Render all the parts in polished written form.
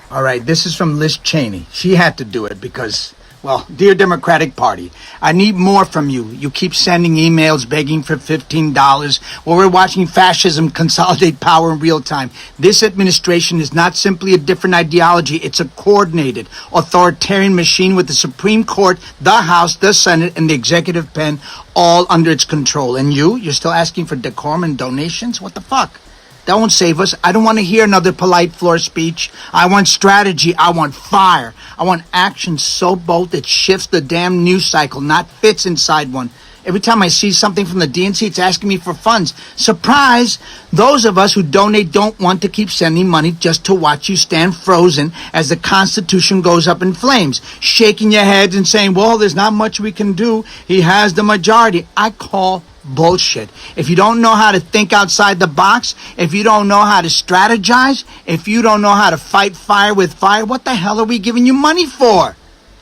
All right, this is from Liz Cheney. She had to do it because, well, dear Democratic Party, I need more from you. You keep sending emails begging for $15 while we're watching fascism consolidate power in real time. This administration is not simply a different ideology. It's a coordinated authoritarian machine with the Supreme Court, the House, the Senate, and the executive pen all under its control. And you're still asking for decorum and donations? What the fuck? That won't save us. I don't want to hear another polite floor speech. I want strategy. I want fire. I want action so bold it shifts the damn news cycle, not fits inside one. Every time I see something from the DNC, it's asking me for funds. Surprise! Those of us who donate don't want to keep sending money just to watch you stand frozen as the Constitution goes up in flames, shaking your heads and saying, well, there's not much we can do. He has the majority. I call bullshit. If you don't know how to think outside the box, if you don't know how to strategize, if you don't know how to fight fire with fire, what the hell are we giving you money for?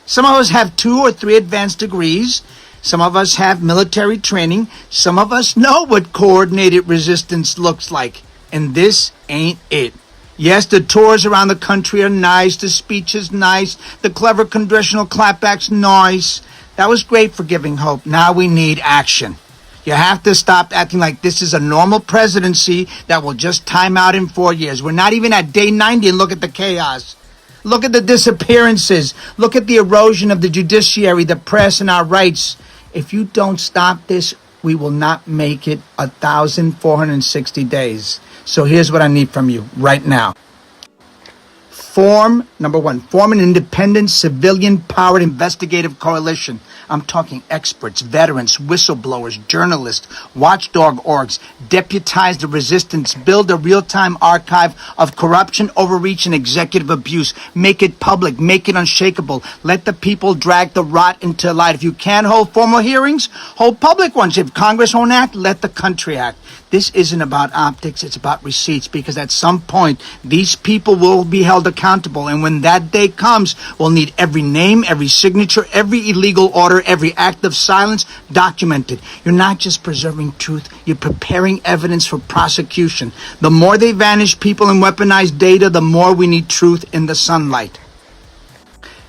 Some of us have 2 or 3 advanced degrees. Some of us have military training. Some of us know what coordinated resistance looks like. And this ain't it. Yes, the tours around the country are nice. The speech is nice. The clever congressional clapback's nice. That was great for giving hope. Now we need action. You have to stop acting like this is a normal presidency that will just time out in 4 years. We're not even at day 90 and look at the chaos. Look at the disappearances. Look at the erosion of the judiciary, the press, and our rights. If you don't stop this, we will not make it 1,460 days. So here's what I need from you right now. Number 1, form an independent, civilian-powered investigative coalition. I'm talking experts, veterans, whistleblowers, journalists, watchdog orgs. Deputize the resistance. Build a real-time archive of corruption, overreach, and executive abuse. Make it public. Make it unshakable. Let the people drag the rot into light. If you can't hold formal hearings, hold public ones. If Congress won't act, let the country act. This isn't about optics, it's about receipts, because at some point, these people will be held accountable. And when that day comes, we'll need every name, every signature, every illegal order, every act of silence documented. You're not just preserving truth, you're preparing evidence for prosecution. The more they vanish people and weaponize data, the more we need truth in the sunlight.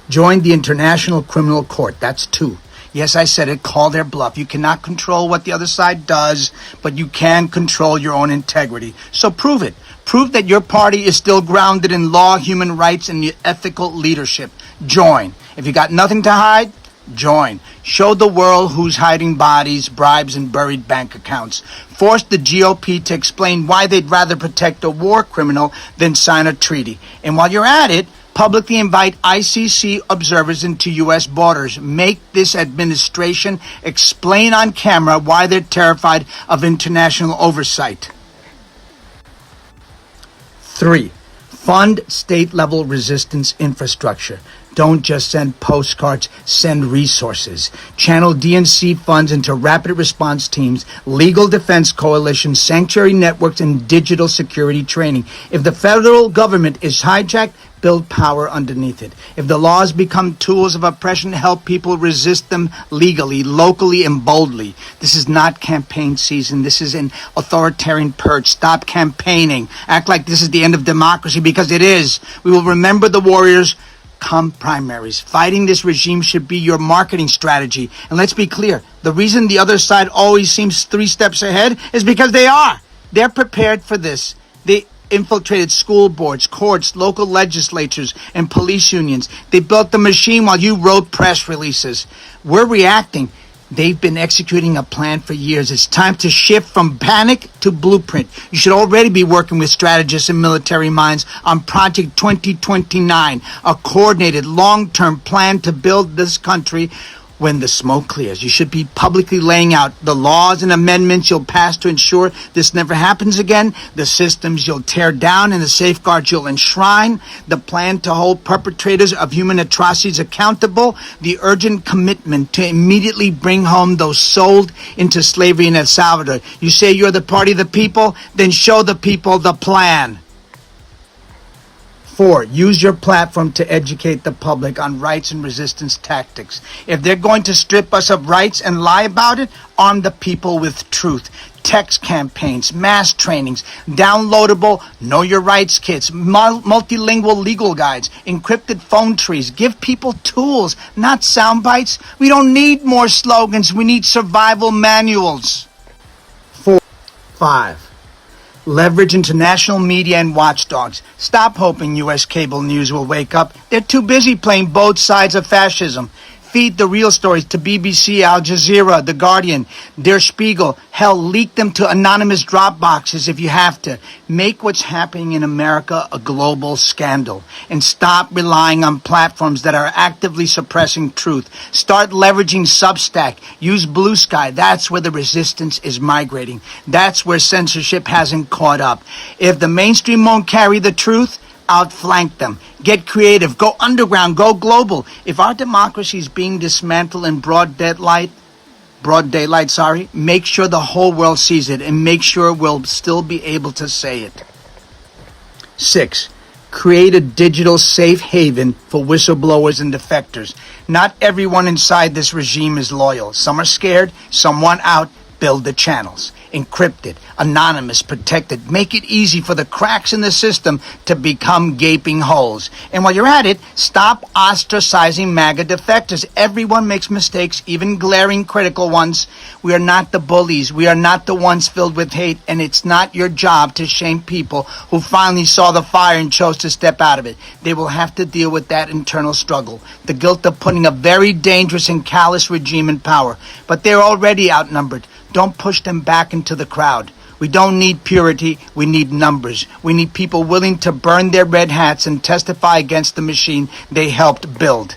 Join the International Criminal Court. That's 2. Yes, I said it, call their bluff. You cannot control what the other side does, but you can control your own integrity. So prove it. Prove that your party is still grounded in law, human rights, and ethical leadership. Join. If you got nothing to hide, join. Show the world who's hiding bodies, bribes, and buried bank accounts. Force the GOP to explain why they'd rather protect a war criminal than sign a treaty. And while you're at it, publicly invite ICC observers into U.S. borders. Make this administration explain on camera why they're terrified of international oversight. 3, fund state-level resistance infrastructure. Don't just send postcards, send resources. Channel DNC funds into rapid response teams, legal defense coalitions, sanctuary networks, and digital security training. If the federal government is hijacked, build power underneath it. If the laws become tools of oppression, help people resist them legally, locally, and boldly. This is not campaign season. This is an authoritarian purge. Stop campaigning. Act like this is the end of democracy, because it is. We will remember the warriors come primaries. Fighting this regime should be your marketing strategy. And let's be clear, the reason the other side always seems 3 steps ahead is because they are. They're prepared for this. They infiltrated school boards, courts, local legislatures, and police unions. They built the machine while you wrote press releases. We're reacting. They've been executing a plan for years. It's time to shift from panic to blueprint. You should already be working with strategists and military minds on Project 2029, a coordinated long-term plan to build this country when the smoke clears. You should be publicly laying out the laws and amendments you'll pass to ensure this never happens again, the systems you'll tear down and the safeguards you'll enshrine, the plan to hold perpetrators of human atrocities accountable, the urgent commitment to immediately bring home those sold into slavery in El Salvador. You say you're the party of the people? Then show the people the plan. 4, use your platform to educate the public on rights and resistance tactics. If they're going to strip us of rights and lie about it, arm the people with truth. text campaigns, mass trainings, downloadable know your rights kits, multilingual legal guides, encrypted phone trees. Give people tools, not sound bites. We don't need more slogans. We need survival manuals. 5. Leverage international media and watchdogs. Stop hoping U.S. cable news will wake up. They're too busy playing both sides of fascism. Feed the real stories to BBC, Al Jazeera, The Guardian, Der Spiegel. Hell, leak them to anonymous drop boxes if you have to. Make what's happening in America a global scandal. And stop relying on platforms that are actively suppressing truth. Start leveraging Substack. Use Blue Sky. That's where the resistance is migrating. That's where censorship hasn't caught up. If the mainstream won't carry the truth, outflank them. Get creative. Go underground. Go global. If our democracy is being dismantled in broad daylight, make sure the whole world sees it and make sure we'll still be able to say it. 6. Create a digital safe haven for whistleblowers and defectors. Not everyone inside this regime is loyal. Some are scared. Some want out. Build the channels. Encrypted, anonymous, protected. Make it easy for the cracks in the system to become gaping holes. And while you're at it, stop ostracizing MAGA defectors. Everyone makes mistakes, even glaring critical ones. We are not the bullies. We are not the ones filled with hate. And it's not your job to shame people who finally saw the fire and chose to step out of it. They will have to deal with that internal struggle. The guilt of putting a very dangerous and callous regime in power. But they're already outnumbered. Don't push them back into the crowd. We don't need purity. We need numbers. We need people willing to burn their red hats and testify against the machine they helped build.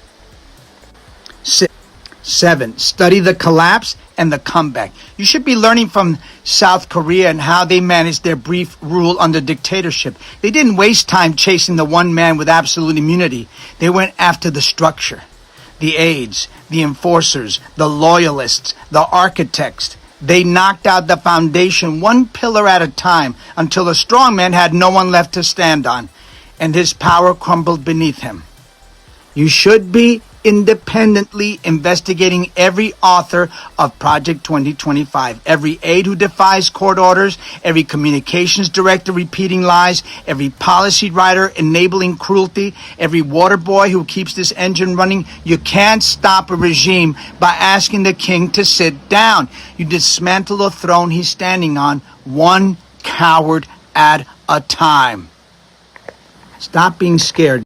7. Study the collapse and the comeback. You should be learning from South Korea and how they managed their brief rule under dictatorship. They didn't waste time chasing the one man with absolute immunity. They went after the structure, the aides, the enforcers, the loyalists, the architects. They knocked out the foundation one pillar at a time until the strong man had no one left to stand on, and his power crumbled beneath him. You should be independently investigating every author of Project 2025, every aide who defies court orders, every communications director repeating lies, every policy writer enabling cruelty, every water boy who keeps this engine running. You can't stop a regime by asking the king to sit down. You dismantle the throne he's standing on, one coward at a time. Stop being scared.